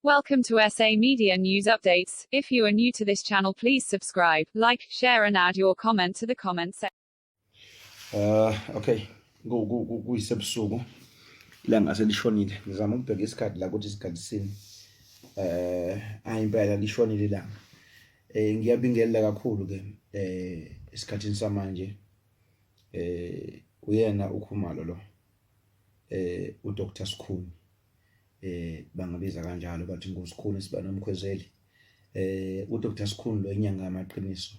Welcome to SA Media News Updates. If you are new to this channel, please subscribe, like, share and add your comment to the comment section. Okay. Kuyisebusuku la ngaselishonile. Ngizama ukubheka isikhathi la ukuthi isikhathi sini. Impela lishonile la. Ngiyabingelela kakhulu ke esikhathini samanje. Uyena uKhumalo lo. uDr Sikhuni. Bangabiza kanjalo bathi nguSikhuni siba nomkhwezeli. uDr Sikhuni lo inyanga yamaqiniso.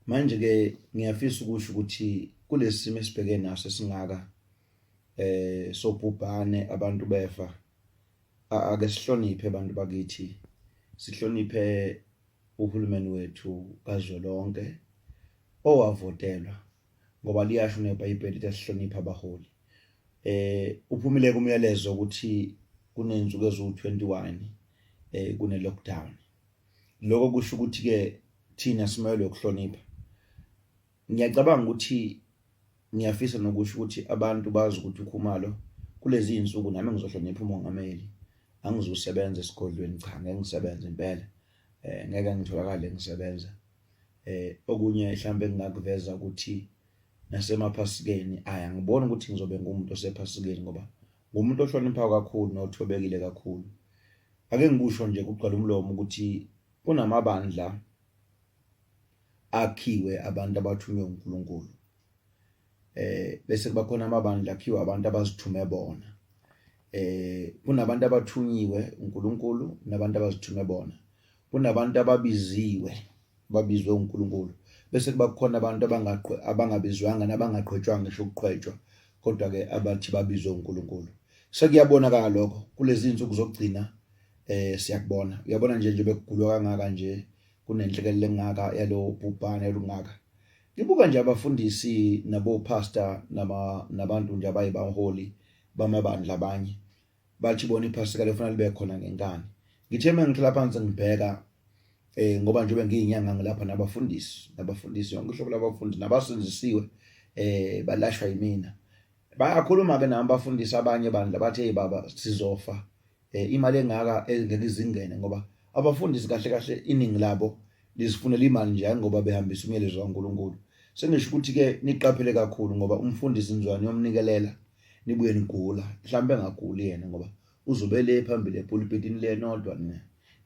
Manje ke ngiyafisa ukusho ukuthi kulesi simo esibhekene naso singaka sobhubhane abantu befa ake sihloniphe abantu bakithi, sihloniphe uhulumeni wethu kazwelonke owavotelwa ngoba liyasho neBhayibheli ukuthi sihloniphe abaholi. Uphumile kumyalezo ukuthi kunenzuku ezu21 kune lockdown. Lokho kusho ukuthi ke thina simayelwe ukuhlonipha. Ngiyacabanga ukuthi ngiyafisa nokusho ukuthi abantu bazi ukuthi uKhumalo kulezi insuku nami ngizohlonipha umongameli. Angizosebenza esigodlweni, cha ngeke ngisebenze impela. Ngeke ngitholakale ngisebenza. Okunye mhlambe engakuveza ukuthi nasemaphasikeni ngibona ukuthi ngizobe ngumuntu osephasikeni ngoba ngumuntu ohlonipha kakhulu nothobekile kakhulu. Ake ngikusho nje kuqala umlomo ukuthi kunamabandla akhiwe abantu abathunywe uNkulunkulu. Bese kuba khona amabandla akhiwe abantu abazithume bona. Kunabantu abathunyiwe uNkulunkulu nabantu abazithume bona. Kunabantu babizwe uNkulunkulu. Bese kuba khona abantu abangabizwanga nabangaqhwetshwanga ngisho ukuqhwetshwa kodwa ke abathi babizwe uNkulunkulu. Sekuyabonakala lokho kulezi insuku zokugcina siyakubona. Uyabona nje bekugulwa kangaka nje kunenhlekelele engaka yalo bhubhane lungaka. Ngibuka nje abafundisi nabo pastor nabantu nje abayibaholi bamabandla abanye bathi bona iphasika lefuna libe khona ngenkani. Ngithe mengithola phansi ngibheka ngoba nje bengiyinyanga ngilapha nabafundisi yonke ihlobo labafundi nabasenzisiwe balashwa yimina. Bayakhuluma ke nabafundisi abanye bandla bathi hey baba sizofa imali engaka engeke izingene ngoba abafundisi kahle iningi labo lizifunela imali nje ngoba behambisa umyalezo kaNkulunkulu. Sengisho ukuthi ke niqaphele kakhulu ngoba umfundisi inzwani yomnikelela nibuye nigula mhlambe engaguli yena ngoba uzobe le phambili epulpitini lenodwa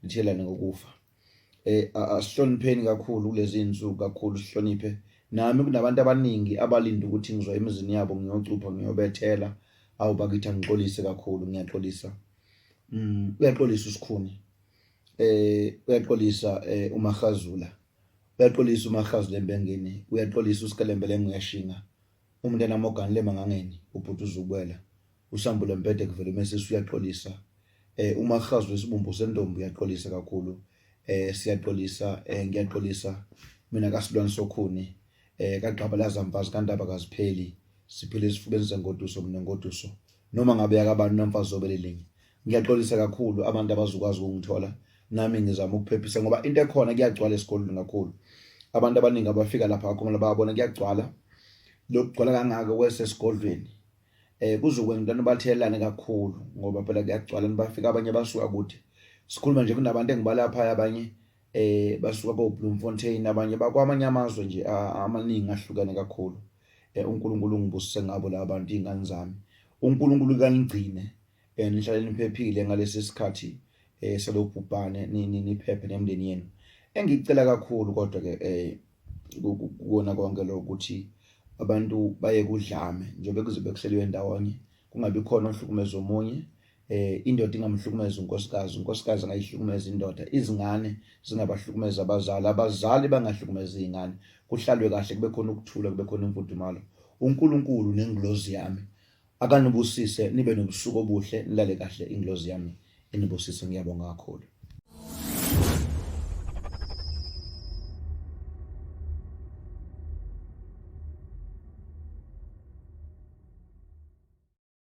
nithelane ngokufa. Asihlonipheni kakhulu kulezi insuku kakhulu sihloniphe. Nami kunabantu abaningi abalinda ukuthi ngizwa emizini yabo ngiyocupha ngiyobethela bakithi angixolise kakhulu ngiyaxolisa. Uyaxolisa uSikhuni. Uyaxolisa uMakhazula. Uyaxolisa uMakhazula embengeni. Uyaxolisa uSikelembele nguyashinga. Umuntu enamogani lemangangeni ubhuti uzukwela. Usambule Mpete kuvele mase uyaxolisa. uMakhazula isibumbu sentombi uyaxolisa kakhulu. Siyaxolisa ngiyaxolisa mina kaSilwane Sokhuni kaGqabalaza Mfazi kaNdaba kaZipheli siphile esifubeni sengoduso mina ngoduso noma ngabe yakabantu namfazi obelelinye. Ngiyaxolisa kakhulu abantu abazukwazi ukungithola nami ngizama ukuphephisa ngoba into ekhona kuyagcwala esikolweni kakhulu. Abantu abaningi abafika lapha khona bayabona kuyagcwala lokugcwala kangaka kwesesigodlweni. Kuzokwenza abantu bathelelane kakhulu ngoba phela kuyagcwala bafika abanye basuka kude. Sikhuluma nje kunabantu engibala lapha abanye basuka koBloemfontein abanye bakwamanye amazwe nje amaningi ahlukene kakhulu. uNkulunkulu ngibusise ngabo labantu izingane zami. uNkulunkulu kanigcine nihlale niphephile ngalesi sikhathi salobhubhane niphephe nemndeni yenu. Engicela kakhulu kodwa ke kuona konke lo ukuthi abantu baye kudlame njengoba kuzobe kuhleliwe ndawonye kungabi khona ohlukumeza omunye. Indoda ingamhlukumeza unkosikazi angayihlukumeza indoda. Izingane zingabahlukumeza abazali bangahlukumeza izingane. Kuhlalwe kahle kube khona ukuthula kube khona imfudumalo. uNkulunkulu nengilozi yami akanibusise nibe nobusuku obuhle nilale kahle ingilozi yami inibusise ngiyabonga kakhulu.